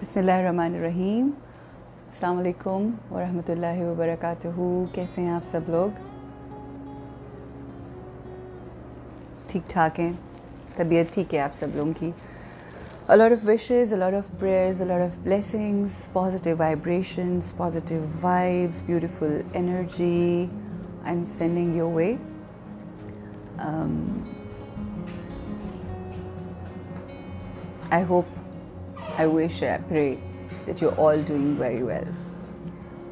बिस्मिल्लाहिर्रहमानिर्रहीम। अस्सलाम वालेकुम वरहमतुल्लाहि वबरकातुहू। कैसे हैं आप सब लोग? ठीक ठाक हैं? तबीयत ठीक है आप सब लोगों की? A lot of wishes, a lot of prayers, a lot of blessings, positive vibrations, positive vibes, beautiful energy I'm sending your way. I hope, I wish, I pray that you're all doing very well.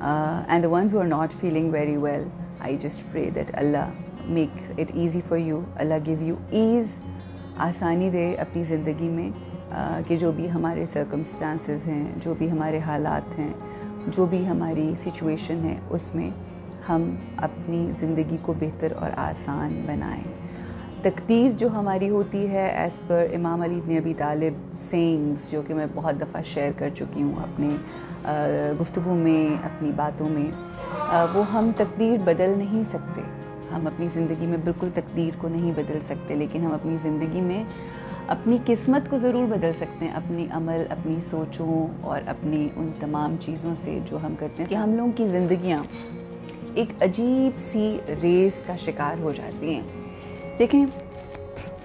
And the ones who are not feeling very well, I just pray that Allah make it easy for you. Allah give you ease, आसानी दे अपनी ज़िंदगी में कि जो भी हमारे circumstances हैं, जो भी हमारे हालात हैं, जो भी हमारी situation है, उसमें हम अपनी ज़िंदगी को बेहतर और आसान बनाएं। तकदीर जो हमारी होती है एज़ पर इमाम अली इब्न अबी तालिब सेइंग्स, जो कि मैं बहुत दफ़ा शेयर कर चुकी हूँ अपने गुफ्तगू में, अपनी बातों में, वो हम तकदीर बदल नहीं सकते। हम अपनी ज़िंदगी में बिल्कुल तकदीर को नहीं बदल सकते, लेकिन हम अपनी ज़िंदगी में अपनी किस्मत को ज़रूर बदल सकते हैं, अपनी अमल, अपनी सोचों और अपनी उन तमाम चीज़ों से जो हम करते हैं कि हम लोगों की ज़िंदगियाँ एक अजीब सी रेस का शिकार हो जाती हैं। देखें,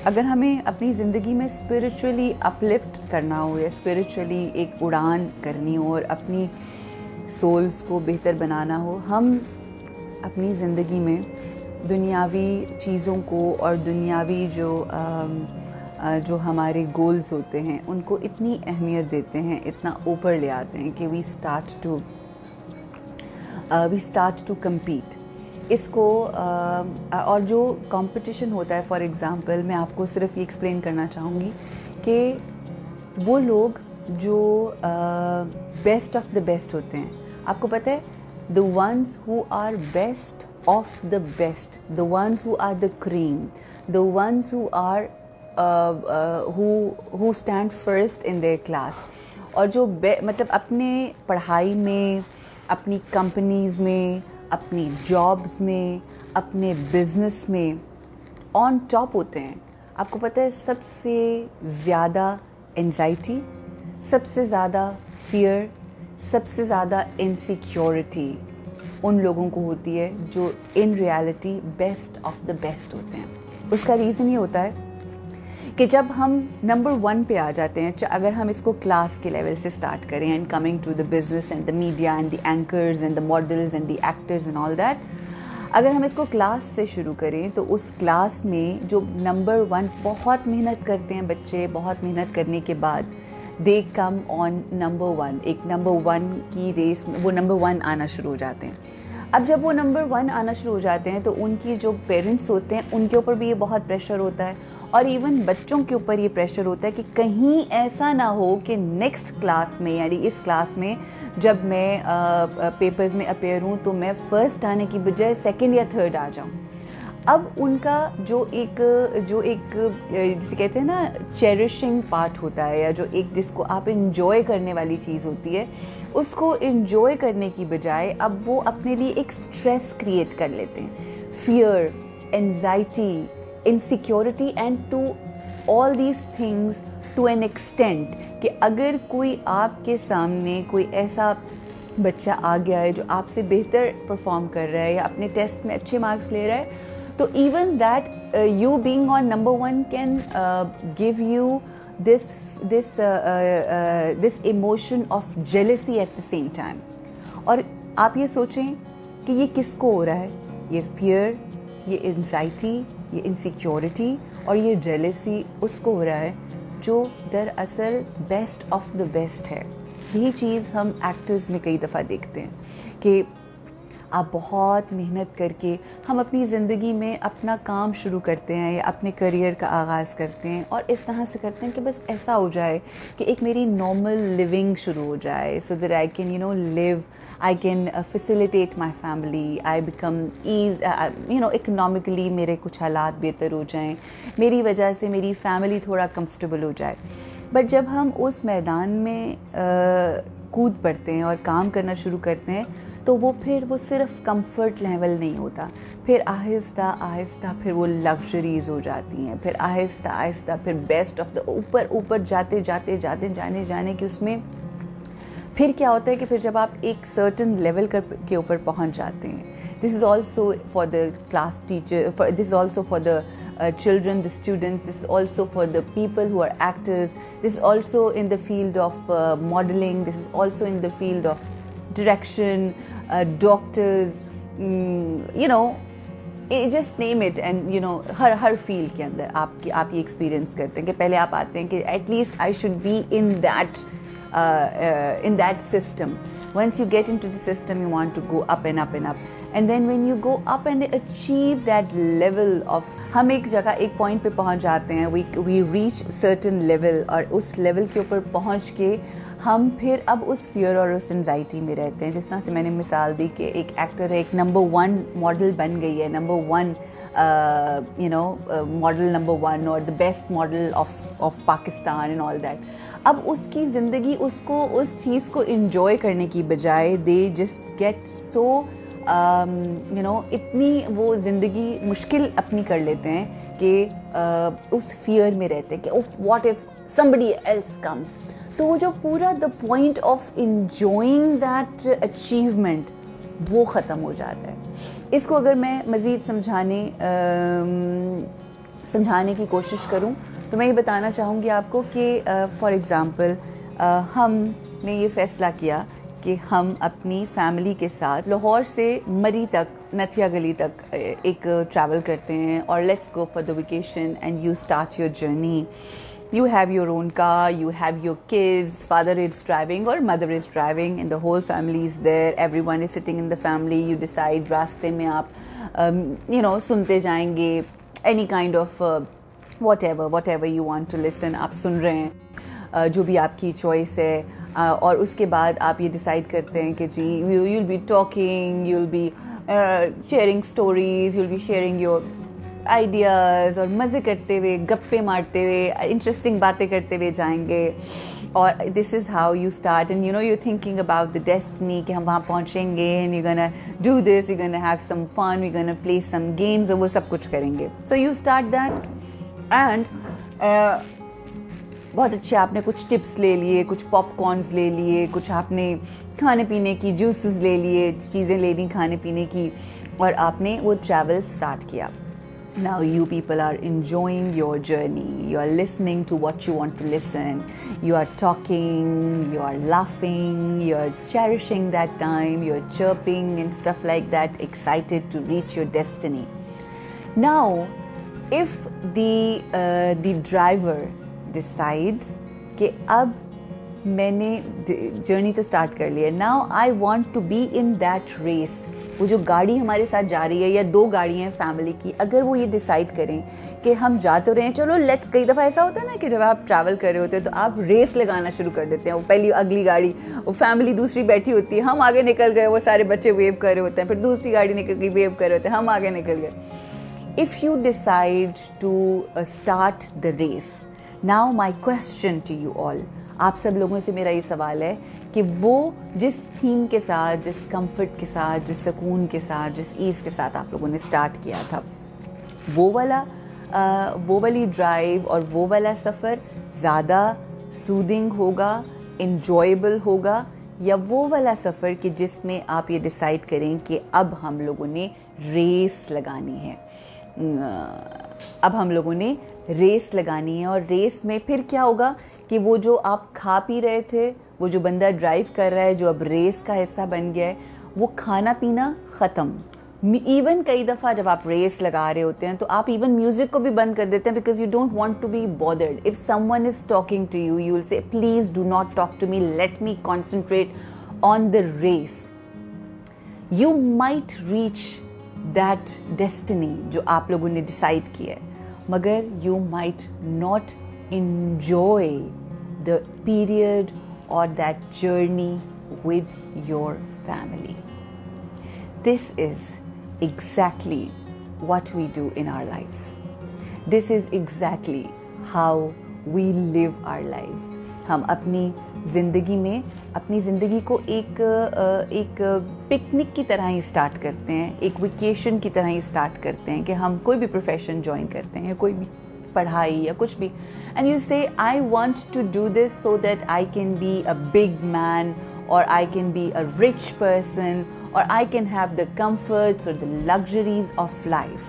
अगर हमें अपनी ज़िंदगी में स्पिरिचुअली अपलिफ्ट करना हो या स्पिरिचुअली एक उड़ान करनी हो और अपनी सोल्स को बेहतर बनाना हो, हम अपनी ज़िंदगी में दुनियावी चीज़ों को और दुनियावी जो हमारे गोल्स होते हैं उनको इतनी अहमियत देते हैं, इतना ऊपर ले आते हैं कि वी स्टार्ट टू कम्पीट। इसको और जो कंपटीशन होता है, फॉर एग्ज़ाम्पल मैं आपको सिर्फ ये एक्सप्लेन करना चाहूँगी कि वो लोग जो बेस्ट ऑफ द बेस्ट होते हैं, आपको पता है, the ones who are best of the best, the ones who are the cream, the ones who are who stand first in their class, और जो मतलब अपने पढ़ाई में, अपनी कंपनीज़ में, अपनी जॉब्स में, अपने बिजनेस में ऑन टॉप होते हैं। आपको पता है, सबसे ज़्यादा एंजाइटी, सबसे ज़्यादा फियर, सबसे ज़्यादा इनसिक्योरिटी उन लोगों को होती है जो in reality best of the best होते हैं। उसका रीज़न ये होता है कि जब हम नंबर 1 पे आ जाते हैं, अगर हम इसको क्लास के लेवल से स्टार्ट करें and coming to the business and the media and the anchors and the models and the actors and all that, अगर हम इसको क्लास से शुरू करें तो उस क्लास में जो नंबर 1 बहुत मेहनत करते हैं बच्चे, बहुत मेहनत करने के बाद दे कम ऑन नंबर 1, एक नंबर 1 की रेस में वो नंबर 1 आना शुरू हो जाते हैं। अब जब वो नंबर 1 आना शुरू हो जाते हैं तो उनकी जो पेरेंट्स होते हैं उनके ऊपर भी ये बहुत प्रेशर होता है, और इवन बच्चों के ऊपर ये प्रेशर होता है कि कहीं ऐसा ना हो कि नेक्स्ट क्लास में, यानी इस क्लास में जब मैं पेपर्स में अपेयर हूँ तो मैं फर्स्ट आने की बजाय सेकंड या थर्ड आ जाऊँ। अब उनका जो एक जिसे कहते हैं ना चेरिशिंग पार्ट होता है, या जो एक जिसको आप इंजॉय करने वाली चीज़ होती है, उसको इंजॉय करने की बजाय अब वो अपने लिए एक स्ट्रेस क्रिएट कर लेते हैं। Fear, anxiety, insecurity and to all these things to an extent कि अगर कोई आपके सामने कोई ऐसा बच्चा आ गया है जो आपसे बेहतर परफॉर्म कर रहा है या अपने टेस्ट में अच्छे मार्क्स ले रहा है, तो even that you being on number 1 can give you this emotion of jealousy at the same time। और आप ये सोचें कि ये किसको हो रहा है, ये फियर, ये एंजाइटी, ये इनसिक्योरिटी और ये जेलसी उसको हो रहा है जो दरअसल बेस्ट ऑफ द बेस्ट है। यही चीज़ हम एक्टर्स में कई दफ़ा देखते हैं कि आप बहुत मेहनत करके हम अपनी ज़िंदगी में अपना काम शुरू करते हैं या अपने करियर का आगाज़ करते हैं, और इस तरह से करते हैं कि बस ऐसा हो जाए कि एक मेरी नॉर्मल लिविंग शुरू हो जाए, सो that I can live, I can facilitate my family, I become economically मेरे कुछ हालात बेहतर हो जाएं, मेरी वजह से मेरी फैमिली थोड़ा कंफर्टेबल हो जाए। बट जब हम उस मैदान में कूद पड़ते हैं और काम करना शुरू करते हैं तो वो सिर्फ कंफर्ट लेवल नहीं होता, फिर आहिस्ता आहिस्ता फिर वो लग्जरीज़ हो जाती हैं, फिर आहिस्ता आहिस्ता फिर बेस्ट ऑफ द ऊपर ऊपर जाते जाते जाने की उसमें फिर क्या होता है कि फिर जब आप एक सर्टन लेवल के ऊपर पहुंच जाते हैं, this is also for the class teacher, this is also for the children, the students, this is also for the people who are actors, this is also in the field of modeling, this is also in the field of direction, doctors, you know, just name it. And you know, her field के अंदर आप ये experience करते हैं कि पहले आप आते हैं कि at least I should be in that system. Once you get into the system, you want to go up and up and up. And then when you go up and achieve that level of, हम एक जगह एक point पे पहुंच जाते हैं, we reach certain level, और उस लेवल के ऊपर पहुंच के हम फिर अब उस फियर और उस एंजाइटी में रहते हैं. जिस तरह से मैंने मिसाल दी कि एक एक्टर है, एक नंबर 1 मॉडल बन गई है, नंबर 1 मॉडल नंबर 1 और the best model of Pakistan and all that. अब उसकी ज़िंदगी उसको उस चीज़ को इंजॉय करने की बजाय दे जस्ट गेट सो इतनी वो ज़िंदगी मुश्किल अपनी कर लेते हैं कि उस फियर में रहते हैं कि what if somebody else comes. तो वो जो पूरा the point of enjoying that achievement वो ख़त्म हो जाता है. इसको अगर मैं मज़ीद समझाने की कोशिश करूं तो मैं ये बताना चाहूँगी आपको कि फॉर एग्ज़ाम्पल हमने ये फ़ैसला किया कि हम अपनी फैमिली के साथ लाहौर से मरी तक, नथिया गली तक एक ट्रैवल करते हैं, और let's go for the vacation and you start your journey. You have your own car, you have your kids, father is driving or mother is driving and the whole family is there, everyone is sitting in the family. You decide रास्ते में आप सुनते जाएंगे any kind of whatever you want to listen, आप सुन रहे हैं, जो भी आपकी चॉइस है. और उसके बाद आप ये डिसाइड करते हैं कि जी you'll be talking, you'll be sharing stories, you'll be sharing your ideas, और मज़े करते हुए, गप्पे मारते हुए, इंटरेस्टिंग बातें करते हुए जाएंगे. और this is how you start. And you thinking about the destiny कि हम वहाँ पहुँचेंगे and you gonna do this, you gonna have some fun, you gonna play some games, और वो सब कुछ करेंगे. So you start that and बहुत अच्छे आपने कुछ टिप्स ले लिए, कुछ पॉपकॉर्न्स ले लिए, कुछ आपने खाने पीने की जूसेस ले लिए, चीज़ें ले ली खाने पीने की, और आपने वो ट्रैवल स्टार्ट किया. Now you people are enjoying your journey, you are listening to what you want to listen, you are talking, you are laughing, you are cherishing that time, you are chirping and stuff like that, excited to reach your destiny. Now if the driver decides कि अब मैंने journey तो start कर लिया, now I want to be in that race. वो जो गाड़ी हमारे साथ जा रही है या 2 गाड़ियाँ हैं फैमिली की, अगर वो ये डिसाइड करें कि हम जा तो रहे हैं, चलो लेट्स. कई दफ़ा ऐसा होता है ना कि जब आप ट्रैवल कर रहे होते हैं तो आप रेस लगाना शुरू कर देते हैं. वो पहली अगली गाड़ी, वो फैमिली दूसरी बैठी होती है, हम आगे निकल गए, वो सारे बच्चे वेव कर रहे होते हैं, फिर दूसरी गाड़ी निकल गई, वेव कर रहे होते हैं, हम आगे निकल गए. If you decide to start the race, now my question to you all, आप सब लोगों से मेरा ये सवाल है कि वो जिस थीम के साथ, जिस कंफर्ट के साथ, जिस सुकून के साथ, जिस ईज़ के साथ आप लोगों ने स्टार्ट किया था, वो वाली ड्राइव और वो वाला सफ़र ज़्यादा सूदिंग होगा, इन्जॉयबल होगा, या वो वाला सफ़र कि जिसमें आप ये डिसाइड करें कि अब हम लोगों ने रेस लगानी है. अब हम लोगों ने रेस लगानी है. और रेस में फिर क्या होगा कि वो जो आप खा पी रहे थे, वो जो बंदा ड्राइव कर रहा है, जो अब रेस का हिस्सा बन गया है, वो खाना पीना ख़त्म. इवन कई दफ़ा जब आप रेस लगा रहे होते हैं तो आप इवन म्यूज़िक को भी बंद कर देते हैं, because you don't want to be bothered. If someone is talking to you, you will say please do not talk to me, let me concentrate on the race. You might reach that destiny जो आप लोगों ने decide किया है, मगर you might not enjoy the period or that journey with your family. This is exactly what we do in our lives. This is exactly how we live our lives. हम अपनी ज़िंदगी में अपनी ज़िंदगी को एक पिकनिक की तरह ही स्टार्ट करते हैं, एक वेकेशन की तरह ही स्टार्ट करते हैं कि हम कोई भी प्रोफेशन ज्वाइन करते हैं या कोई भी पढ़ाई या कुछ भी, and you say I want to do this so that I can be a big man or I can be a rich person, or I can have the comforts or the luxuries of life.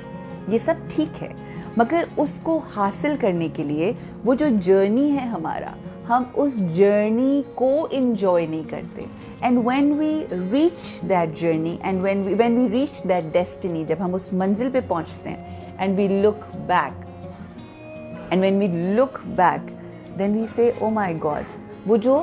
ये सब ठीक है, मगर उसको हासिल करने के लिए वो जो जर्नी है हमारा, हम उस जर्नी को enjoy नहीं करते. And when we reach that journey and when we reach that destiny, जब हम उस मंजिल पे पहुंचते हैं, and we look back, then we say, oh my God, वो जो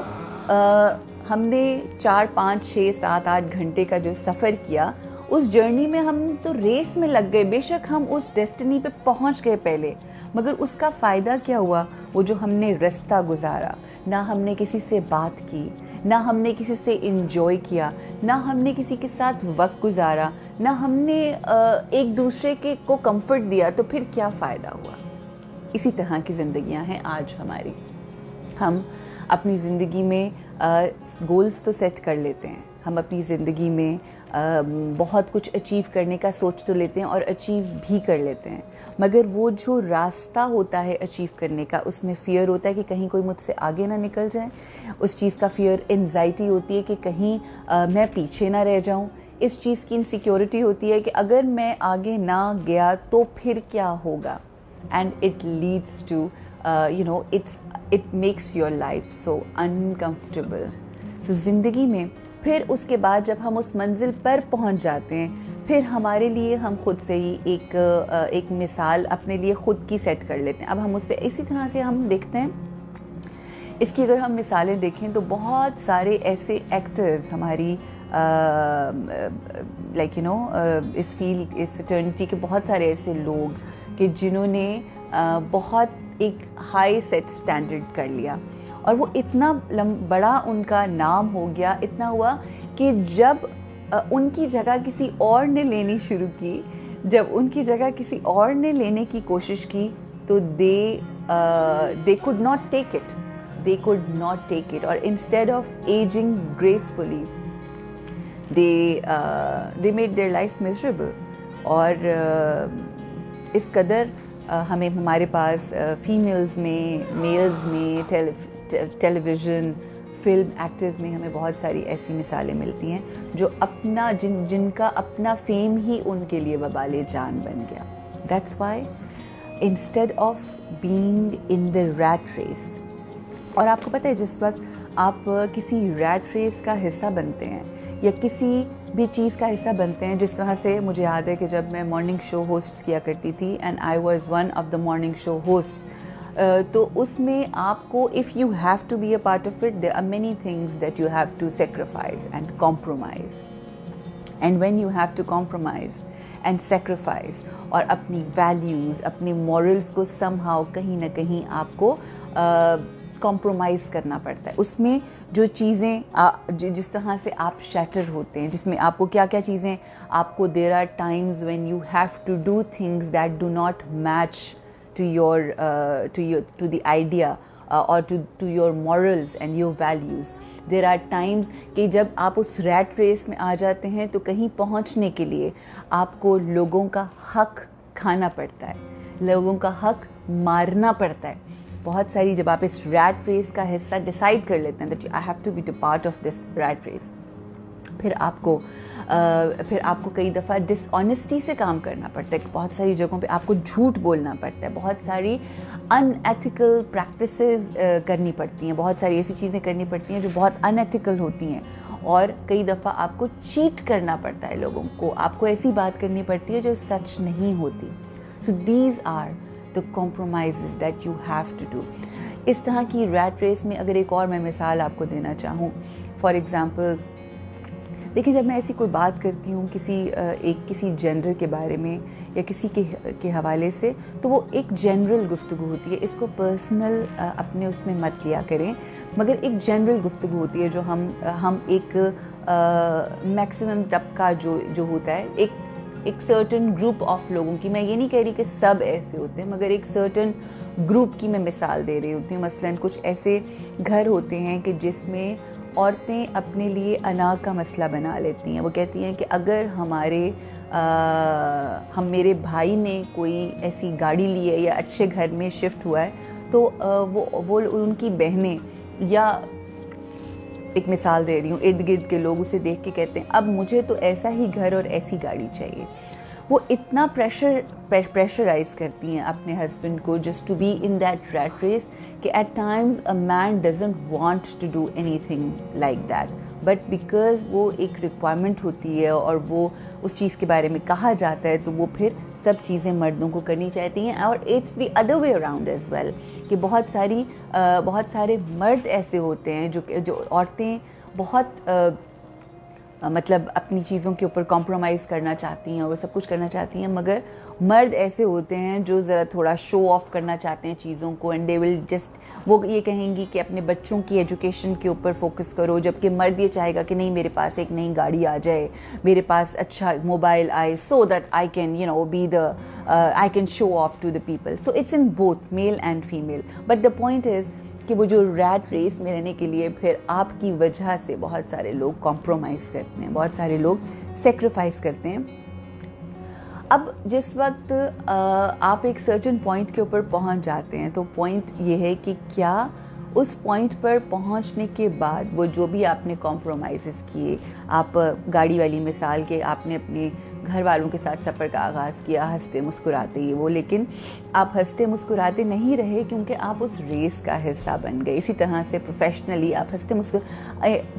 हमने 4, 5, 6, 7, 8 घंटे का जो सफ़र किया, उस जर्नी में हम तो रेस में लग गए. बेशक हम उस डेस्टिनी पे पहुंच गए पहले, मगर उसका फ़ायदा क्या हुआ? वो जो हमने रास्ता गुजारा, ना हमने किसी से बात की, ना हमने किसी से इंजॉय किया, ना हमने किसी के साथ वक्त गुजारा, ना हमने एक दूसरे के को कंफर्ट दिया, तो फिर क्या फ़ायदा हुआ? इसी तरह की ज़िंदगियां हैं आज हमारी. हम अपनी ज़िंदगी में गोल्स तो सेट कर लेते हैं, हम अपनी ज़िंदगी में बहुत कुछ अचीव करने का सोच तो लेते हैं और अचीव भी कर लेते हैं, मगर वो जो रास्ता होता है अचीव करने का, उसमें फ़ियर होता है कि कहीं कोई मुझसे आगे ना निकल जाए. उस चीज़ का फ़ियर, एंजाइटी होती है कि कहीं मैं पीछे ना रह जाऊं. इस चीज़ की इनसिक्योरिटी होती है कि अगर मैं आगे ना गया तो फिर क्या होगा. And it leads to it makes your life so uncomfortable. So ज़िंदगी में फिर उसके बाद जब हम उस मंजिल पर पहुंच जाते हैं, फिर हमारे लिए हम खुद से ही एक मिसाल अपने लिए ख़ुद की सेट कर लेते हैं. अब हम उससे इसी तरह से हम देखते हैं, इसकी अगर हम मिसालें देखें तो बहुत सारे ऐसे एक्टर्स हमारी इस फील्ड, इस फ्रेटर्निटी के बहुत सारे ऐसे लोग कि जिन्होंने बहुत एक हाई सेट स्टैंडर्ड कर लिया, और वो इतना बड़ा उनका नाम हो गया, इतना हुआ कि जब उनकी जगह किसी और ने लेनी शुरू की, जब उनकी जगह किसी और ने लेने की कोशिश की, तो they could not take it, और instead of aging gracefully, they made their life miserable. और इस कदर हमें हमारे पास फीमेल्स में, मेल्स में, टेलीविज़न, फिल्म एक्टर्स में हमें बहुत सारी ऐसी मिसालें मिलती हैं जो जिनका अपना फेम ही उनके लिए वबाले जान बन गया. That's why instead of being in the rat race, और आपको पता है जिस वक्त आप किसी रैट रेस का हिस्सा बनते हैं या किसी भी चीज़ का हिस्सा बनते हैं, जिस तरह से मुझे याद है कि जब मैं मॉर्निंग शो होस्ट किया करती थी, and I was one of the morning show host, तो उसमें आपको if you have to be a part of it, there are many things that you have to sacrifice and compromise. And when you have to compromise and sacrifice, और अपनी values, अपने morals को somehow कहीं ना कहीं आपको compromise करना पड़ता है. उसमें जो चीज़ें जिस तरह से आप शैटर होते हैं, जिसमें आपको क्या क्या चीज़ें आपको, there are times when you have to do things that do not match to the idea or to your morals and your values. There are times कि जब आप उस रैट रेस में आ जाते हैं तो कहीं पहुंचने के लिए आपको लोगों का हक खाना पड़ता है, लोगों का हक मारना पड़ता है. बहुत सारी जब आप इस रैट रेस का हिस्सा डिसाइड कर लेते हैं that I have to be the part of this rat race, फिर आपको कई दफ़ा डिसऑनेस्टी से काम करना पड़ता है. बहुत सारी जगहों पे आपको झूठ बोलना पड़ता है, बहुत सारी अनएथिकल प्रैक्टिसेस करनी पड़ती हैं, बहुत सारी ऐसी चीज़ें करनी पड़ती हैं जो बहुत अनएथिकल होती हैं, और कई दफ़ा आपको चीट करना पड़ता है लोगों को, आपको ऐसी बात करनी पड़ती है जो सच नहीं होती. So these are the compromises that you have to do. इस तरह की रैट रेस में अगर एक और मैं मिसाल आपको देना चाहूँ, फॉर एग्ज़ाम्पल, देखिए जब मैं ऐसी कोई बात करती हूँ किसी जेंडर के बारे में या किसी के हवाले से, तो वो एक जनरल गुफ्तगू होती है. इसको पर्सनल अपने उसमें मत लिया करें, मगर एक जनरल गुफ्तगू होती है जो हम एक मैक्सिमम तबका जो होता है, एक सर्टन ग्रुप ऑफ लोगों की, मैं ये नहीं कह रही कि सब ऐसे होते हैं, मगर एक सर्टन ग्रुप की मैं मिसाल दे रही होती हूँ. मसलन कुछ ऐसे घर होते हैं कि जिसमें औरतें अपने लिए अना का मसला बना लेती हैं. वो कहती हैं कि अगर मेरे भाई ने कोई ऐसी गाड़ी ली है या अच्छे घर में शिफ्ट हुआ है, तो वो उनकी बहनें या एक मिसाल दे रही हूँ, इर्द गिर्द के लोग उसे देख के कहते हैं अब मुझे तो ऐसा ही घर और ऐसी गाड़ी चाहिए। वो इतना प्रेशराइज करती हैं अपने हस्बैंड को just to be in that rat race कि at times a man doesn't want to do anything like that, but because वो एक रिक्वायरमेंट होती है और वो उस चीज़ के बारे में कहा जाता है तो वो फिर सब चीज़ें मर्दों को करनी चाहती हैं। और it's the other way around as well कि बहुत सारे मर्द ऐसे होते हैं जो औरतें बहुत मतलब अपनी चीज़ों के ऊपर कॉम्प्रोमाइज़ करना चाहती हैं और वो सब कुछ करना चाहती हैं, मगर मर्द ऐसे होते हैं जो ज़रा थोड़ा शो ऑफ करना चाहते हैं चीज़ों को, एंड दे विल जस्ट, वो ये कहेंगी कि अपने बच्चों की एजुकेशन के ऊपर फोकस करो, जबकि मर्द ये चाहेगा कि नहीं मेरे पास एक नई गाड़ी आ जाए, मेरे पास अच्छा मोबाइल आए, so that I can be the I can show off to the people. So it's in both male and female, but the point is कि वो जो रैट रेस में रहने के लिए फिर आपकी वजह से बहुत सारे लोग कॉम्प्रोमाइज़ करते हैं, बहुत सारे लोग सेक्रीफाइस करते हैं। अब जिस वक्त आप एक सर्टेन पॉइंट के ऊपर पहुंच जाते हैं तो पॉइंट ये है कि क्या उस पॉइंट पर पहुंचने के बाद वो जो भी आपने कॉम्प्रोमाइज़ किए, आप गाड़ी वाली मिसाल के आपने अपने घर वालों के साथ सफ़र का आगाज़ किया हंसते मुस्कुराते ही वो, लेकिन आप हंसते मुस्कुराते नहीं रहे क्योंकि आप उस रेस का हिस्सा बन गए। इसी तरह से प्रोफेशनली आप हंसते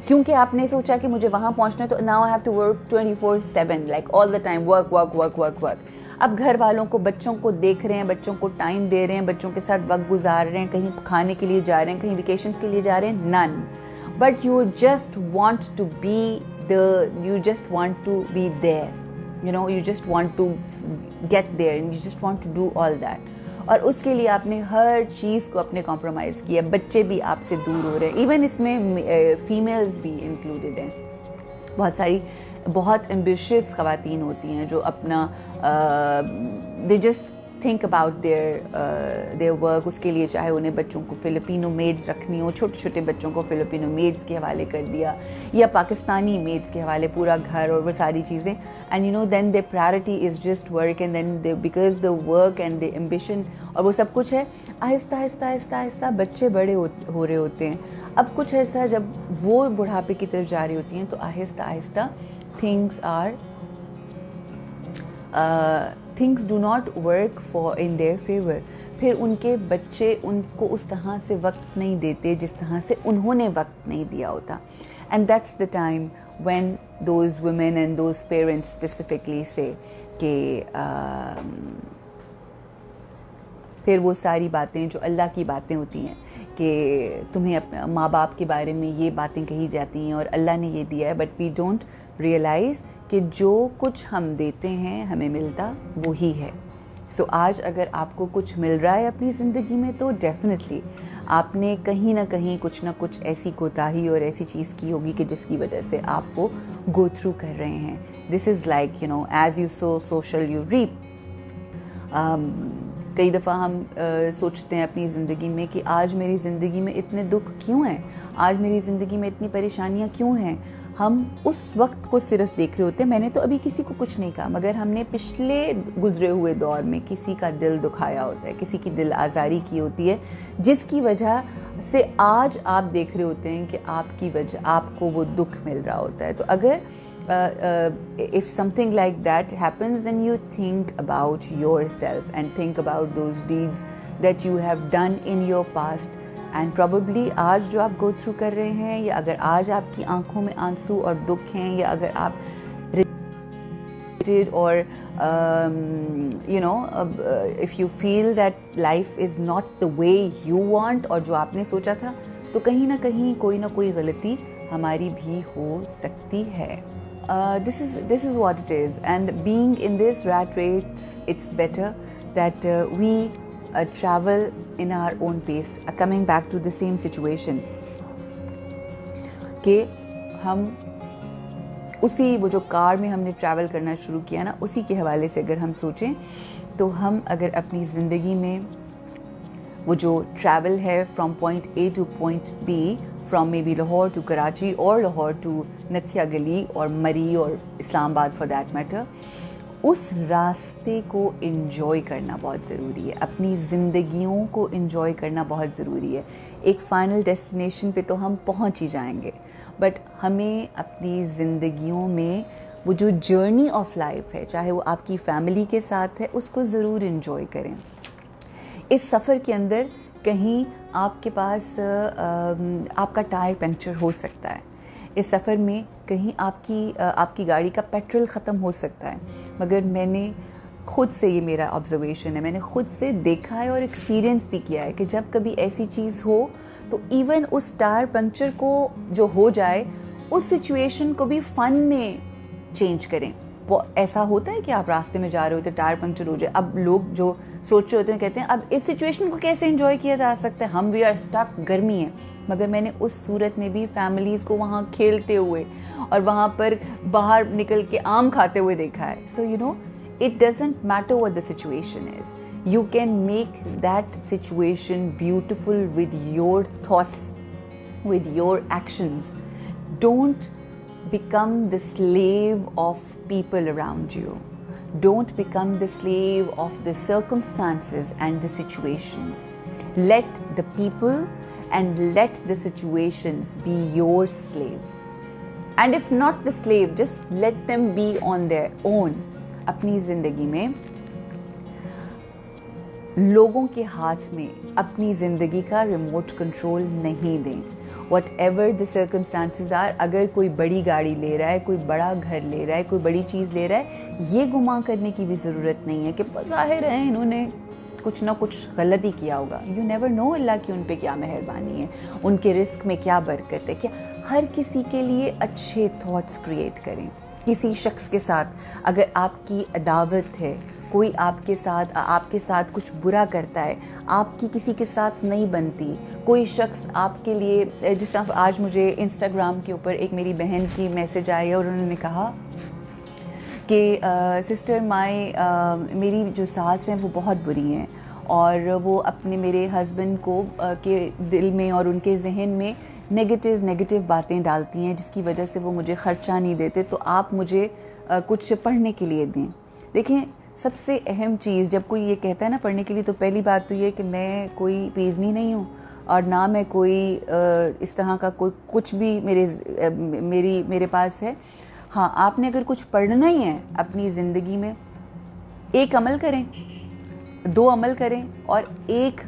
क्योंकि आपने सोचा कि मुझे वहाँ पहुँचना है तो now I have to work 24/7 like all the time, work work work work work. अब घर वालों को, बच्चों को देख रहे हैं, बच्चों को टाइम दे रहे हैं, बच्चों के साथ वक्त गुजार रहे हैं, कहीं खाने के लिए जा रहे हैं, कहीं वेकेशंस के लिए जा रहे हैं, none, but you just want to be there, you just want to get there and you just want to do all that, और उसके लिए आपने हर चीज़ को अपने कॉम्प्रोमाइज़ किया। बच्चे भी आपसे दूर हो रहे हैं, इवन इसमें फीमेल्स भी इंक्लूडेड हैं। बहुत सारी बहुत एम्बिशियस ख़वातीन होती हैं जो अपना they just think about their work, उसके लिए चाहे उन्हें बच्चों को फ़िलिपिनो मेड्स रखनी हो, छोटे छोटे बच्चों को फ़िलिपिनो मेड्स के हवाले कर दिया या पाकिस्तानी मेड्स के हवाले पूरा घर और वो सारी चीज़ें, and then the priority is just work, and then because the work and the ambition और वो सब कुछ है, आहिस्ता आहिस्ता आहिस्ता आहिस्ता बच्चे बड़े हो रहे होते हैं। अब कुछ अर्सा जब वो बुढ़ापे की तरफ जा रही होती हैं तो Aahista Aahista things do not work in their favor। फिर उनके बच्चे उनको उस तरह से वक्त नहीं देते जिस तरह से उन्होंने वक्त नहीं दिया होता, and that's the time when those women and those parents specifically say कि फिर वो सारी बातें जो अल्लाह की बातें होती हैं कि तुम्हें अपने माँ बाप के बारे में ये बातें कही जाती हैं और अल्लाह ने ये दिया है, बट वी डोंट रियलाइज़ कि जो कुछ हम देते हैं हमें मिलता वही है। सो आज अगर आपको कुछ मिल रहा है अपनी ज़िंदगी में तो डेफिनेटली आपने कहीं ना कहीं कुछ ना कुछ ऐसी कोताही और ऐसी चीज़ की होगी कि जिसकी वजह से आप वो गो थ्रू कर रहे हैं। This is like as you sow social you reap. कई दफ़ा हम सोचते हैं अपनी ज़िंदगी में कि आज मेरी ज़िंदगी में इतने दुख क्यों हैं, आज मेरी ज़िंदगी में इतनी परेशानियाँ क्यों हैं। हम उस वक्त को सिर्फ देख रहे होते हैं, मैंने तो अभी किसी को कुछ नहीं कहा, मगर हमने पिछले गुजरे हुए दौर में किसी का दिल दुखाया होता है, किसी की दिल आज़ारी की होती है, जिसकी वजह से आज आप देख रहे होते हैं कि आपकी वजह आपको वो दुख मिल रहा होता है। तो अगर if something like that happens, then you think about yourself and think about those deeds that you have done in your past, and probably आज जो आप go through कर रहे हैं, या अगर आज आपकी आंखों में आंसू और दुख हैं, या अगर आप or if you feel that life is not the way you want और जो आपने सोचा था, तो कहीं ना कहीं कोई ना कोई गलती हमारी भी हो सकती है। This is what it is, and being in this rat race, it's better that we travel in our own pace, coming back to the same situation कि हम उसी वो जो कार में हमने ट्रैवल करना शुरू किया ना, उसी के हवाले से अगर हम सोचें तो हम अगर अपनी ज़िंदगी में वो जो ट्रैवल है from point A to point B, from maybe Lahore to Karachi और लाहौर टू नथिया गली और मरी और इस्लामाबाद फॉर दैट मैटर, उस रास्ते को एंजॉय करना बहुत ज़रूरी है, अपनी ज़िंदगियों को एंजॉय करना बहुत ज़रूरी है। एक फ़ाइनल डेस्टिनेशन पे तो हम पहुंच ही जाएंगे, बट हमें अपनी ज़िंदगियों में वो जो जर्नी ऑफ लाइफ है, चाहे वो आपकी फैमिली के साथ है, उसको ज़रूर एंजॉय करें। इस सफ़र के अंदर कहीं आपके पास आपका टायर पंक्चर हो सकता है, इस सफ़र में कहीं आपकी गाड़ी का पेट्रोल ख़त्म हो सकता है, मगर मैंने ख़ुद से, ये मेरा ऑब्जर्वेशन है, मैंने ख़ुद से देखा है और एक्सपीरियंस भी किया है कि जब कभी ऐसी चीज़ हो तो इवन उस टायर पंक्चर को जो हो जाए, उस सिचुएशन को भी फ़न में चेंज करें। ऐसा होता है कि आप रास्ते में जा रहे हो तो टायर पंक्चर हो जाए, अब लोग जो सोच रहे होते हैं कहते हैं अब इस सिचुएशन को कैसे एंजॉय किया जा सकता है, हम वी आर स्टक, गर्मी है। मगर मैंने उस सूरत में भी फैमिलीज़ को वहाँ खेलते हुए और वहाँ पर बाहर निकल के आम खाते हुए देखा है। So you know, it doesn't matter what the situation is. You can make that situation beautiful with your thoughts, with your actions. Don't become the slave of people around you. Don't become the slave of the circumstances and the situations. Let the people and let the situations be your slave. And if not the slave, just let them be on their own. अपनी ज़िंदगी में लोगों के हाथ में अपनी ज़िंदगी का रिमोट कंट्रोल नहीं दें। Whatever the circumstances are, अगर कोई बड़ी गाड़ी ले रहा है, कोई बड़ा घर ले रहा है, कोई बड़ी चीज़ ले रहा है, ये गुमान करने की भी ज़रूरत नहीं है कि ज़ाहिर है इन्होंने कुछ ना कुछ गलती किया होगा। यू नेवर नो अल्लाह की उन पे क्या मेहरबानी है, उनके रिस्क में क्या बरकत है। क्या हर किसी के लिए अच्छे थॉट्स क्रिएट करें। किसी शख्स के साथ अगर आपकी अदावत है, कोई आपके साथ कुछ बुरा करता है, आपकी किसी के साथ नहीं बनती, कोई शख्स आपके लिए, जिस तरह आज मुझे इंस्टाग्राम के ऊपर एक मेरी बहन की मैसेज आई और उन्होंने कहा कि सिस्टर मेरी जो सास हैं वो बहुत बुरी हैं और वो अपने मेरे हस्बैंड को के दिल में और उनके जहन में नेगेटिव बातें डालती हैं, जिसकी वजह से वो मुझे ख़र्चा नहीं देते, तो आप मुझे कुछ पढ़ने के लिए दें। देखें, सबसे अहम चीज़ जब कोई ये कहता है ना पढ़ने के लिए, तो पहली बात तो ये कि मैं कोई पीरनी नहीं हूँ और ना मैं कोई इस तरह का कोई कुछ भी मेरे पास है। हाँ, आपने अगर कुछ पढ़ना ही है अपनी ज़िंदगी में, एक अमल करें, 2 अमल करें, और एक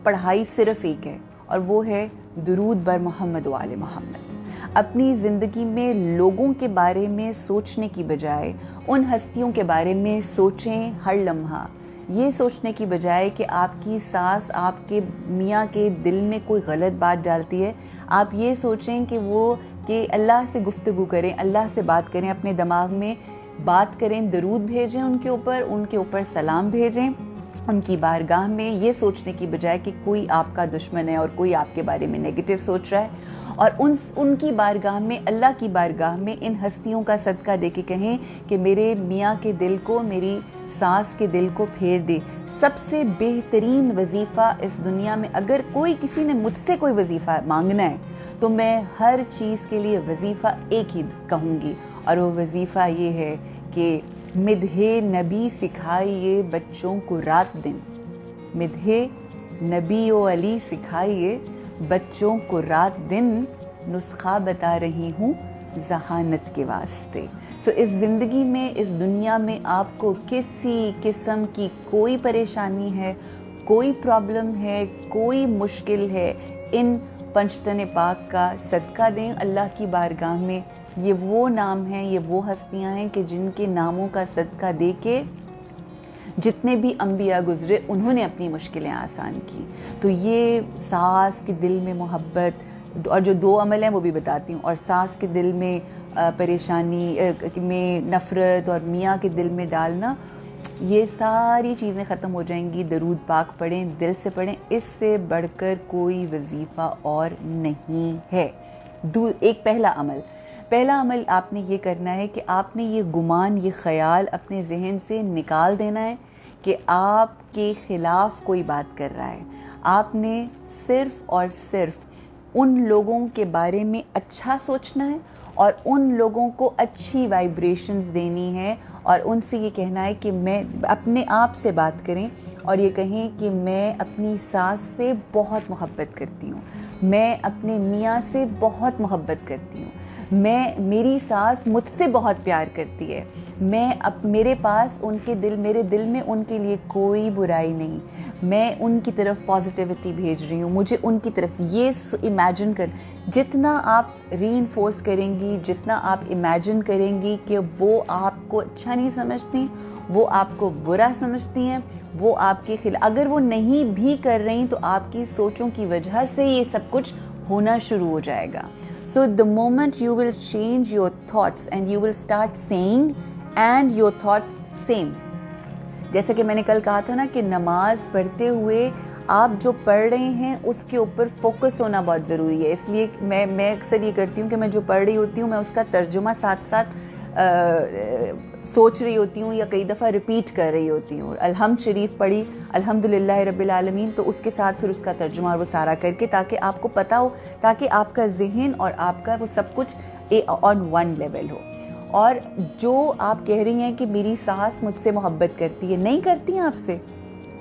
पढ़ाई सिर्फ़ एक है और वो है दुरूद बर मोहम्मद वाले मोहम्मद। अपनी ज़िंदगी में लोगों के बारे में सोचने की बजाय उन हस्तियों के बारे में सोचें हर लम्हा। ये सोचने की बजाय कि आपकी सास आपके मियाँ के दिल में कोई गलत बात डालती है, आप ये सोचें कि अल्लाह से गुफ्तगू करें, अल्लाह से बात करें, अपने दिमाग में बात करें, दरूद भेजें उनके ऊपर सलाम भेजें उनकी बारगाह में, ये सोचने की बजाय कि कोई आपका दुश्मन है और कोई आपके बारे में नेगेटिव सोच रहा है। और उनकी बारगाह में, अल्लाह की बारगाह में इन हस्तियों का सदका दे के कहें कि मेरे मियाँ के दिल को, मेरी सास के दिल को फेर दे। सबसे बेहतरीन वजीफ़ा इस दुनिया में, अगर किसी ने मुझसे कोई वजीफ़ा मांगना है तो मैं हर चीज़ के लिए वजीफ़ा एक ही कहूँगी, और वो वजीफ़ा ये है कि मिदहे नबी सिखाइए बच्चों को रात दिन। मिदहे नबी ओ अली सिखाइए बच्चों को रात दिन, नुस्खा बता रही हूँ जहानत के वास्ते। सो इस ज़िंदगी में, इस दुनिया में आपको किसी किस्म की कोई परेशानी है, कोई प्रॉब्लम है, कोई मुश्किल है, इन पंचतन पाक का सदका दें अल्लाह की बारगाह में। ये वो नाम हैं, ये वो हस्तियां हैं कि जिनके नामों का सदका दे के जितने भी अंबिया गुजरे उन्होंने अपनी मुश्किलें आसान की। तो ये सास के दिल में मोहब्बत, और जो 2 अमल हैं वो भी बताती हूँ, और सास के दिल में परेशानी में नफ़रत और मियाँ के दिल में डालना, ये सारी चीज़ें ख़त्म हो जाएंगी। दरूद पाक पढ़ें, दिल से पढ़ें, इससे बढ़कर कोई वजीफ़ा और नहीं है। एक पहला अमल आपने ये करना है कि आपने ये गुमान, ये ख़याल अपने जहन से निकाल देना है कि आपके ख़िलाफ़ कोई बात कर रहा है। आपने सिर्फ़ और सिर्फ उन लोगों के बारे में अच्छा सोचना है और उन लोगों को अच्छी वाइब्रेशंस देनी है और उनसे ये कहना है कि मैं अपने आप से बात करें और ये कहें कि मैं अपनी सास से बहुत मोहब्बत करती हूँ, मैं अपने मियाँ से बहुत मोहब्बत करती हूँ, मेरी सास मुझसे बहुत प्यार करती है, मेरे पास मेरे दिल में उनके लिए कोई बुराई नहीं, मैं उनकी तरफ पॉजिटिविटी भेज रही हूँ, मुझे उनकी तरफ ये इमेजिन कर। जितना आप रीइंफोर्स करेंगी, जितना आप इमेजिन करेंगी कि वो आपको अच्छा नहीं समझती, वो आपको बुरा समझती हैं, वो आपके खिलाफ, अगर वो नहीं भी कर रही तो आपकी सोचों की वजह से ये सब कुछ होना शुरू हो जाएगा। So the moment you will change your thoughts and you will start saying and your thoughts same, जैसे कि मैंने कल कहा था ना कि नमाज पढ़ते हुए आप जो पढ़ रहे हैं उसके ऊपर फोकस होना बहुत ज़रूरी है। इसलिए मैं अक्सर ये करती हूँ कि मैं जो पढ़ रही होती हूँ मैं उसका तर्जुमा साथ साथ सोच रही होती हूँ या कई दफ़ा रिपीट कर रही होती हूँ। अलहम्द शरीफ पढ़ी, अल्हम्दुलिल्लाह रब्बिल आलमीन, तो उसके साथ फिर उसका तर्जुमा और वो सारा करके, ताकि आपको पता हो, ताकि आपका जहन और आपका वो सब कुछ ऑन वन लेवल हो। और जो आप कह रही हैं कि मेरी सास मुझसे मोहब्बत करती है, नहीं करती हैं आपसे,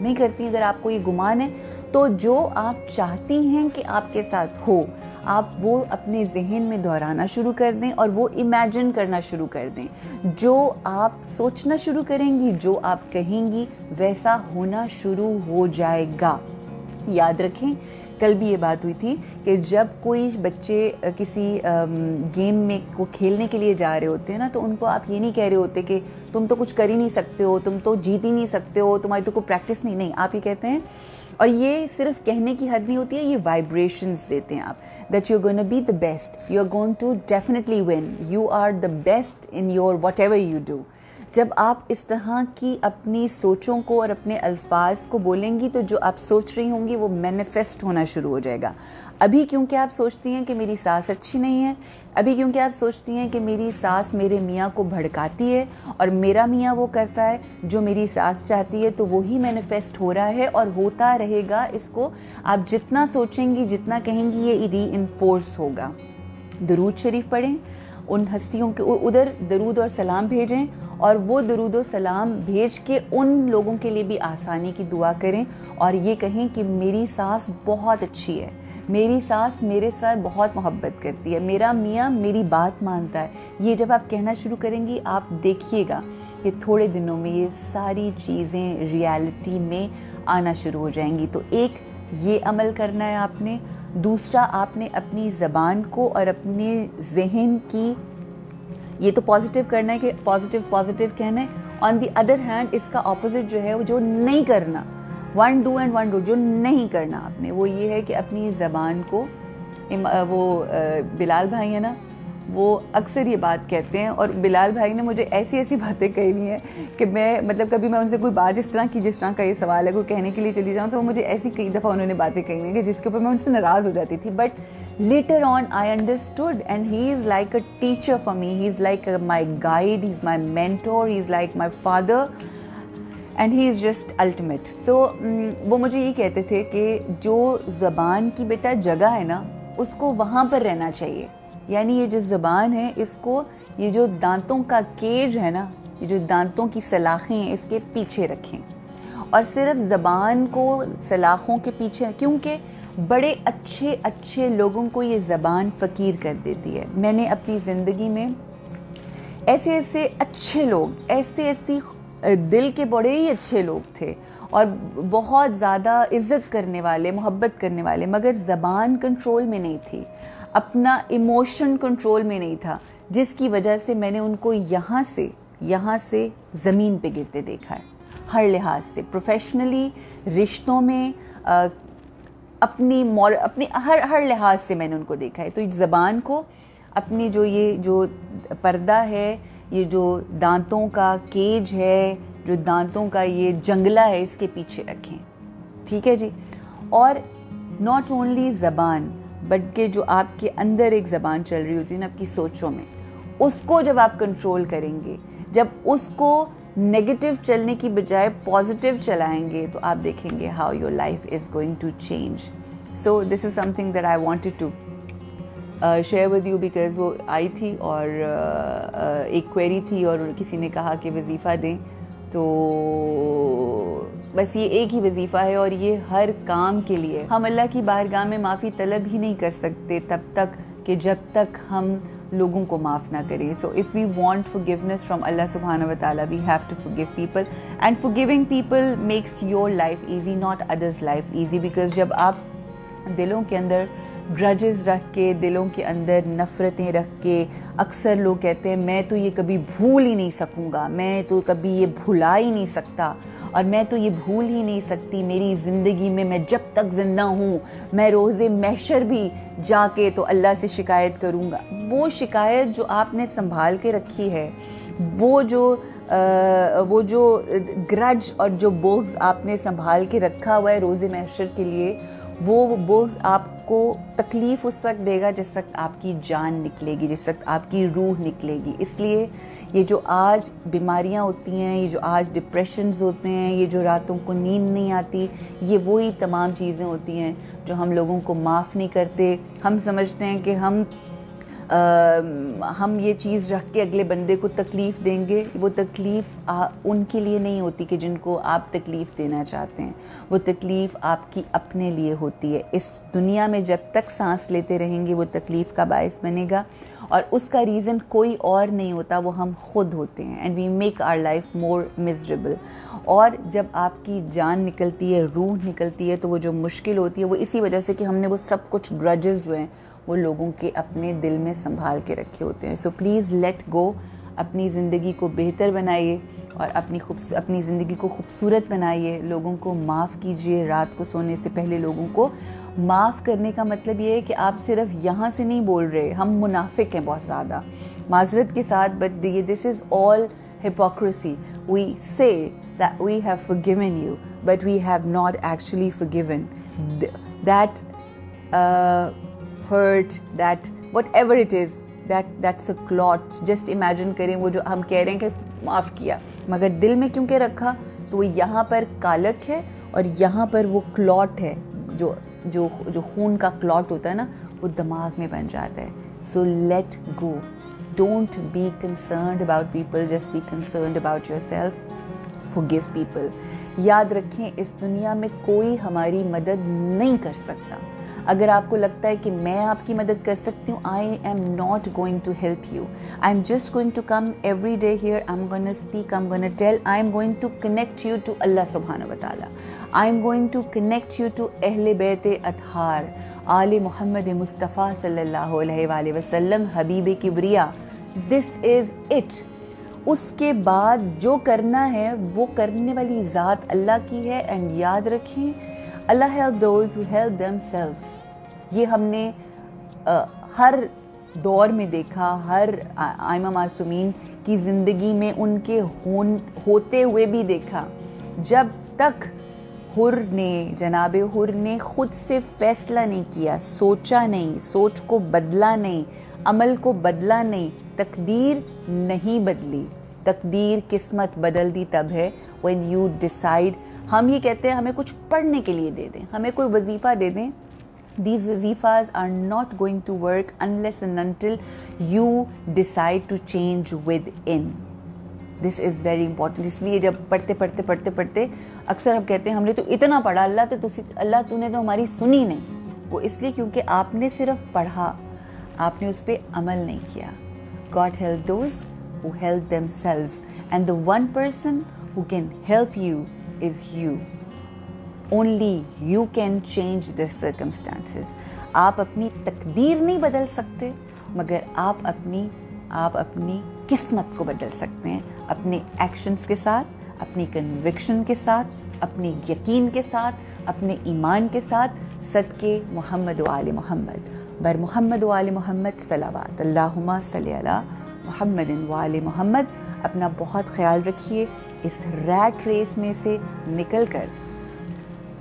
नहीं करती। अगर आपको ये गुमान है तो जो आप चाहती हैं कि आपके साथ हो, आप वो अपने जहन में दोहराना शुरू कर दें और वो इमेजिन करना शुरू कर दें। जो आप सोचना शुरू करेंगी, जो आप कहेंगी, वैसा होना शुरू हो जाएगा। याद रखें, कल भी ये बात हुई थी कि जब कोई बच्चे किसी गेम में को खेलने के लिए जा रहे होते हैं ना, तो उनको आप ये नहीं कह रहे होते कि तुम तो कुछ कर ही नहीं सकते हो, तुम तो जीत ही नहीं सकते हो, तुम्हारी तो कोई प्रैक्टिस नहीं। आप ये कहते हैं, और ये सिर्फ कहने की हद नहीं होती है, ये वाइब्रेशंस देते हैं आप, that you are going to be the best, you are going to definitely win, you are the best in your whatever you do. जब आप इस तरह की अपनी सोचों को और अपने अल्फाज को बोलेंगी तो जो आप सोच रही होंगी वो मैनिफेस्ट होना शुरू हो जाएगा। अभी क्योंकि आप सोचती हैं कि मेरी सास अच्छी नहीं है, अभी क्योंकि आप सोचती हैं कि मेरी सास मेरे मियाँ को भड़काती है और मेरा मियाँ वो करता है जो मेरी सास चाहती है, तो वही मैनिफेस्ट हो रहा है और होता रहेगा। इसको आप जितना सोचेंगी, जितना कहेंगी, ये रीइंफोर्स होगा। दरूद शरीफ पढ़ें, उन हस्तियों के उधर दरूद और सलाम भेजें और वो दरूद और सलाम भेज के उन लोगों के लिए भी आसानी की दुआ करें और ये कहें कि मेरी सास बहुत अच्छी है, मेरी सास मेरे साथ बहुत मोहब्बत करती है, मेरा मियाँ मेरी बात मानता है। ये जब आप कहना शुरू करेंगी, आप देखिएगा कि थोड़े दिनों में ये सारी चीज़ें रियलिटी में आना शुरू हो जाएंगी। तो एक ये अमल करना है आपने। दूसरा, आपने अपनी ज़बान को और अपने जहन की, ये तो पॉजिटिव करना है कि पॉजिटिव कहना है। ऑन द अदर हैंड इसका ऑपोजिट जो है वो जो नहीं करना, one do and one do, जो नहीं करना आपने, वो ये है कि अपनी ज़बान को, बिलाल भाई है ना, वो अक्सर ये बात कहते हैं और बिलाल भाई ने मुझे ऐसी ऐसी बातें कही हुई हैं कि मैं कभी मैं उनसे कोई बात इस तरह की, जिस तरह का ये सवाल है, कोई कहने के लिए चली जाऊँ तो मुझे ऐसी कई दफ़ा उन्होंने बातें कही हुई हैं कि जिसके ऊपर मैं उनसे नाराज़ हो जाती थी। But later on I understood and he is like a teacher for me, he is like my guide, he is my mentor, he is like my father and he is just ultimate. So वो मुझे ये कहते थे कि जो ज़बान की बेटा जगह है ना, उसको वहाँ पर रहना चाहिए। यानी ये जो ज़बान है, इसको, ये जो दांतों का केज है ना, ये जो दांतों की सलाखें हैं, इसके पीछे रखें और सिर्फ ज़बान को सलाखों के पीछे, क्योंकि बड़े अच्छे लोगों को ये ज़बान फ़कीर कर देती है। मैंने अपनी ज़िंदगी में ऐसे अच्छे लोग, ऐसी दिल के बड़े ही अच्छे लोग थे और बहुत ज़्यादा इज़्ज़त करने वाले, मोहब्बत करने वाले, मगर ज़बान कंट्रोल में नहीं थी, अपना इमोशन कंट्रोल में नहीं था, जिसकी वजह से मैंने उनको यहाँ से ज़मीन पे गिरते देखा है। हर लिहाज से, प्रोफेशनली, रिश्तों में, अपनी हर लिहाज से मैंने उनको देखा है। तो इस ज़बान को अपनी जो पर्दा है, ये जो दांतों का केज है, जो दांतों का ये जंगला है, इसके पीछे रखें। ठीक है जी। और नॉट ओनली ज़बान, बट के जो आपके अंदर एक ज़बान चल रही होती है ना आपकी सोचों में, उसको जब आप कंट्रोल करेंगे, जब उसको नेगेटिव चलने की बजाय पॉजिटिव चलाएंगे, तो आप देखेंगे how your life is going to change. So this is something that I wanted to share with you because वो आई थी और एक क्वेरी थी और किसी ने कहा कि वजीफ़ा दें, तो बस ये एक ही वजीफ़ा है और ये हर काम के लिए। हम अल्लाह की बारगाह में माफ़ी तलब ही नहीं कर सकते तब तक कि जब तक हम लोगों को माफ़ ना करें। So if we want forgiveness from Allah सुब्हानहू व तआला we have to forgive people, and forgiving people makes your life easy, not others life easy. Because जब आप दिलों के अंदर ग्रजेस रख के, दिलों के अंदर नफ़रतें रख के, अक्सर लोग कहते हैं मैं तो ये कभी भूल ही नहीं सकूँगा, मैं तो कभी ये भुला ही नहीं सकता, और मैं तो ये भूल ही नहीं सकती, मेरी ज़िंदगी में मैं जब तक ज़िंदा हूँ मैं रोज़े महशर भी जाके तो अल्लाह से शिकायत करूँगा। वो शिकायत जो आपने संभाल के रखी है, वो जो ग्रज और जो बोग्स आपने संभाल के रखा हुआ है रोज़े महशर के लिए, वो बोग्स आपको तकलीफ़ उस वक्त देगा जिस वक्त आपकी जान निकलेगी, जिस वक्त आपकी रूह निकलेगी। इसलिए ये जो आज बीमारियां होती हैं, ये जो आज डिप्रेशंस होते हैं, ये जो रातों को नींद नहीं आती, ये वही तमाम चीज़ें होती हैं जो हम लोगों को माफ़ नहीं करते। हम समझते हैं कि हम ये चीज़ रख के अगले बंदे को तकलीफ़ देंगे। वो तकलीफ़ उनके लिए नहीं होती कि जिनको आप तकलीफ़ देना चाहते हैं, वो तकलीफ़ आपकी अपने लिए होती है। इस दुनिया में जब तक सांस लेते रहेंगे वो तकलीफ़ का बायस बनेगा, और उसका रीज़न कोई और नहीं होता, वो हम खुद होते हैं। And we make our life more miserable. और जब आपकी जान निकलती है, रूह निकलती है, तो वो जो मुश्किल होती है वो इसी वजह से कि हमने वो सब कुछ ग्रजेस जो हैं वो लोगों के अपने दिल में संभाल के रखे होते हैं। सो प्लीज़ लेट गो, अपनी ज़िंदगी को बेहतर बनाइए और अपनी ज़िंदगी को खूबसूरत बनाइए। लोगों को माफ़ कीजिए, रात को सोने से पहले लोगों को माफ़ करने का मतलब ये है कि आप सिर्फ यहाँ से नहीं बोल रहे, हम मुनाफिक हैं बहुत ज़्यादा, माजरत के साथ, but this is all hypocrisy. We say that we have forgiven you, but we have not actually forgiven. That hurt, that whatever it is, that's a clot. Just imagine करें, वो जो हम कह रहे हैं कि माफ़ किया, मगर दिल में क्यों के रखा, तो वो यहाँ पर कालक है और यहाँ पर वो क्लॉट है, जो खून का क्लॉट होता है ना, वो दिमाग में बन जाता है। So let go. Don't be concerned about people, just be concerned about yourself. Forgive people. याद रखें, इस दुनिया में कोई हमारी मदद नहीं कर सकता। अगर आपको लगता है कि मैं आपकी मदद कर सकती हूँ, I am not going to help you. I'm just going to come every day here. I'm going to speak. I'm going to tell. I'm going to connect you to Allah Subhanahu wa Taala. I'm going to connect you to Ahle Bayt Athhar, आले मोहम्मद मुस्तफ़ा सल्लल्लाहु अलैहि वसल्लम, हबीब किब्रिया। This is it. उसके बाद जो करना है वो करने वाली ज़ात अल्लाह की है। एंड याद रखें, Allah help those who help themselves. ये हमने हर दौर में देखा, हर आइमा मासूमीन की ज़िंदगी में उनके होते हुए भी देखा। जब तक जनाब हुर ने ख़ुद से फ़ैसला नहीं किया, सोचा नहीं, सोच को बदला नहीं, अमल को बदला नहीं, तकदीर नहीं बदली। तकदीर, किस्मत बदल दी तब है व्हेन यू डिसाइड। हम ये कहते हैं हमें कुछ पढ़ने के लिए दे दें, हमें कोई वजीफ़ा दे दें। These वजीफ़ाज़ are not going to work unless and until you decide to change within. This is very important. इसलिए जब पढ़ते अक्सर हम कहते हैं हमने तो इतना पढ़ा, अल्लाह तूने तो हमारी सुनी नहीं। वो इसलिए क्योंकि आपने सिर्फ पढ़ा, आपने उस पर अमल नहीं किया। God help those who help themselves, and the one person who can help you is you. Only you can change the circumstances. आप अपनी तकदीर नहीं बदल सकते, मगर आप अपनी किस्मत को बदल सकते हैं, अपने एक्शंस के साथ, अपनी कन्विक्शन के साथ, अपने यकीन के साथ, अपने ईमान के साथ। सदके मोहम्मद व आले मोहम्मद, बर मोहम्मद व आले मोहम्मद सलावत, अल्लाहुम्मा सल्ली अला मोहम्मदिन व आले मोहम्मद। अपना बहुत ख्याल रखिए। इस रैट रेस में से निकलकर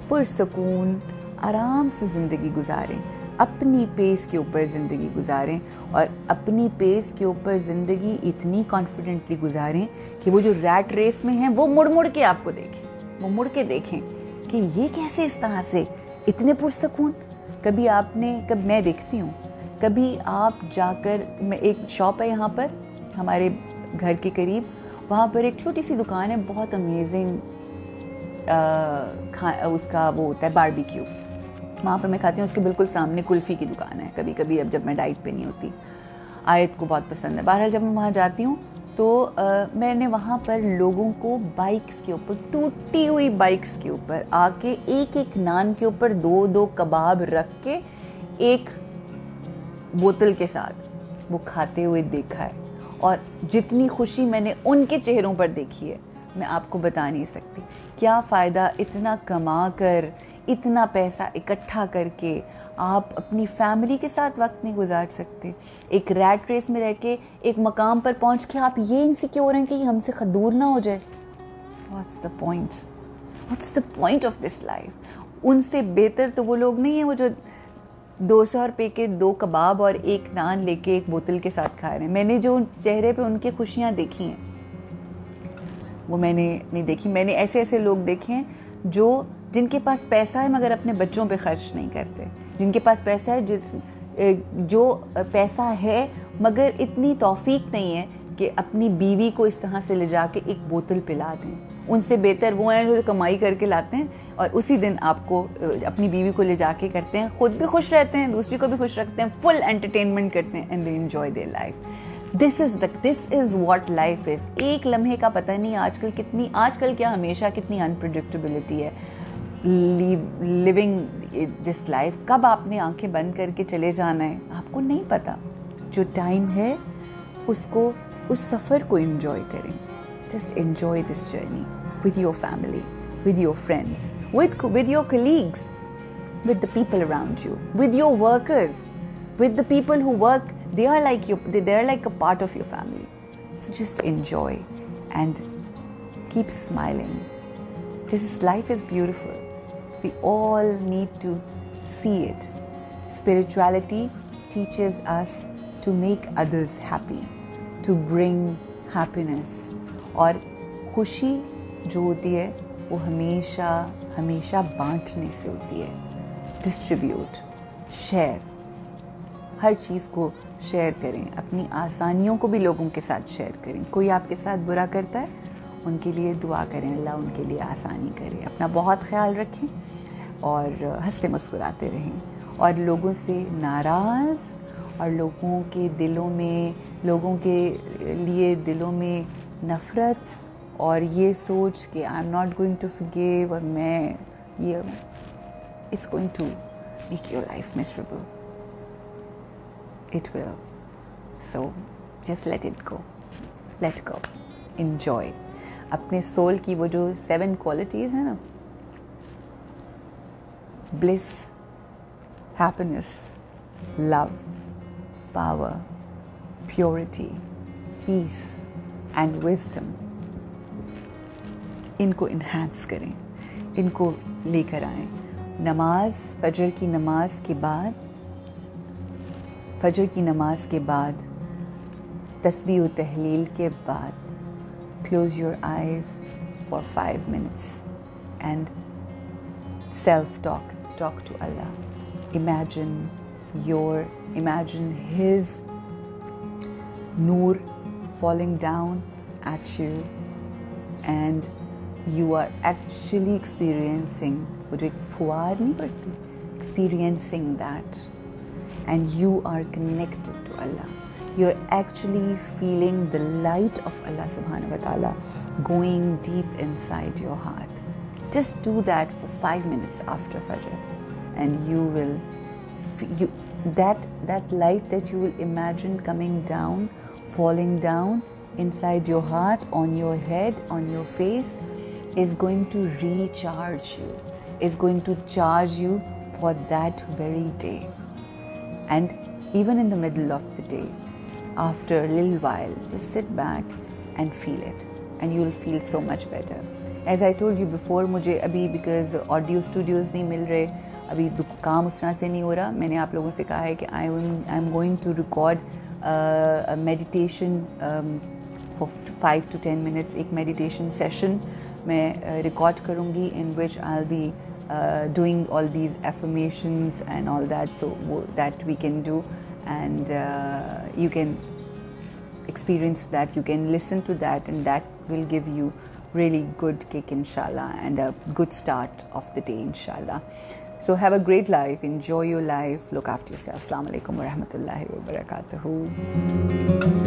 पुरसकून आराम से ज़िंदगी गुजारें, अपनी पेस के ऊपर ज़िंदगी गुजारें, और अपनी पेस के ऊपर ज़िंदगी इतनी कॉन्फिडेंटली गुजारें कि वो जो रैट रेस में हैं वो मुड़ के आपको देखें, वो मुड़ के देखें कि ये कैसे इस तरह से इतने पुरसकून। कभी मैं देखती हूँ, कभी आप जाकर, मैं एक शॉप है यहाँ पर हमारे घर के करीब, वहाँ पर एक छोटी सी दुकान है, बहुत अमेजिंग उसका वो होता है बारबेक्यू, वहाँ पर मैं खाती हूँ। उसके बिल्कुल सामने कुल्फ़ी की दुकान है। कभी कभी अब जब मैं डाइट पे नहीं होती, आयत को बहुत पसंद है। बहरहाल जब मैं वहाँ जाती हूँ तो मैंने वहाँ पर लोगों को बाइक्स के ऊपर, टूटी हुई बाइक्स के ऊपर आके एक एक नान के ऊपर 2-2 कबाब रख के एक बोतल के साथ वो खाते हुए देखा है। और जितनी खुशी मैंने उनके चेहरों पर देखी है मैं आपको बता नहीं सकती। क्या फ़ायदा इतना कमा कर, इतना पैसा इकट्ठा करके आप अपनी फैमिली के साथ वक्त नहीं गुजार सकते। एक रैट रेस में रह के एक मकाम पर पहुंच के आप ये इनसिक्योर हैं कि हमसे दूर ना हो जाए। What's the point, what's the point of this life. उनसे बेहतर तो वो लोग नहीं है वो जो 200 रुपये के 2 कबाब और एक नान लेके एक बोतल के साथ खा रहे हैं। मैंने जो चेहरे पे उनके खुशियाँ देखी हैं वो मैंने नहीं देखी। मैंने ऐसे ऐसे लोग देखे हैं जिनके पास पैसा है मगर अपने बच्चों पे खर्च नहीं करते, जिनके पास पैसा है, जो पैसा है मगर इतनी तौफीक नहीं है कि अपनी बीवी को इस तरह से ले जाके एक बोतल पिला दें। उनसे बेहतर वो हैं जो कमाई करके लाते हैं और उसी दिन आपको अपनी बीवी को ले जाके करते हैं, खुद भी खुश रहते हैं, दूसरी को भी खुश रखते हैं, फुल एंटरटेनमेंट करते हैं and they enjoy their life. This is what life is. एक लम्हे का पता नहीं आजकल क्या हमेशा कितनी अनप्रेडिक्टेबिलिटी है लिविंग दिस लाइफ। कब आपने आंखें बंद करके चले जाना है आपको नहीं पता। जो टाइम है उसको, उस सफ़र को एंजॉय करें। Just enjoy this journey with your family, with your friends, with your colleagues, with the people around you, with your workers, with the people who work. They are like a part of your family. So just enjoy and keep smiling. Life is beautiful. We all need to see it. Spirituality teaches us to make others happy, to bring happiness. और खुशी जो होती है वो हमेशा बांटने से होती है। डिस्ट्रीब्यूट, शेयर, हर चीज़ को शेयर करें। अपनी आसानियों को भी लोगों के साथ शेयर करें। कोई आपके साथ बुरा करता है उनके लिए दुआ करें, अल्लाह उनके लिए आसानी करे। अपना बहुत ख्याल रखें और हंसते मुस्कुराते रहें। और लोगों से नाराज़ और लोगों के लिए दिलों में नफ़रत और ये सोच कि I am not going to forgive और मैं ये, it's going to make your life miserable. It will. So just let go, enjoy. अपने सोल की वो जो 7 क्वालिटीज़ हैं ना, bliss, happiness, love, power, purity, peace and wisdom, इनको इन्हांस करें, इनको लेकर आएं। फजर की नमाज के बाद तस्बीह व तहलील के बाद close your eyes for 5 minutes and self-talk. Talk to Allah. Imagine His Noor falling down at you and you are actually experiencing, वो जो एक फुहार नहीं पड़ती, experiencing that, and you are connected to Allah. You're actually feeling the light of Allah subhanahu wa ta'ala going deep inside your heart. Just do that for 5 minutes after Fajr and you will that light that you will imagine coming down, falling down inside your heart, on your head, on your face, is going to recharge you, is going to charge you for that very day. And even in the middle of the day, after a little while, just sit back and feel it and you will feel so much better. As I told you before, मुझे अभी because audio studios नहीं मिल रहे, अभी काम उस तरह से नहीं हो रहा, मैंने आप लोगों से कहा है कि I am going to record a meditation for 5 to 10 minutes. एक meditation session मैं record करूँगी in which I'll be doing all these affirmations and all that, so that we can do. and you can experience that, you can listen to that, and that will give you really good kick, inshallah, and a good start of the day, inshallah. So have a great life, enjoy your life, look after yourself. Assalamu alaikum wa rahmatullahi wa barakatuhu.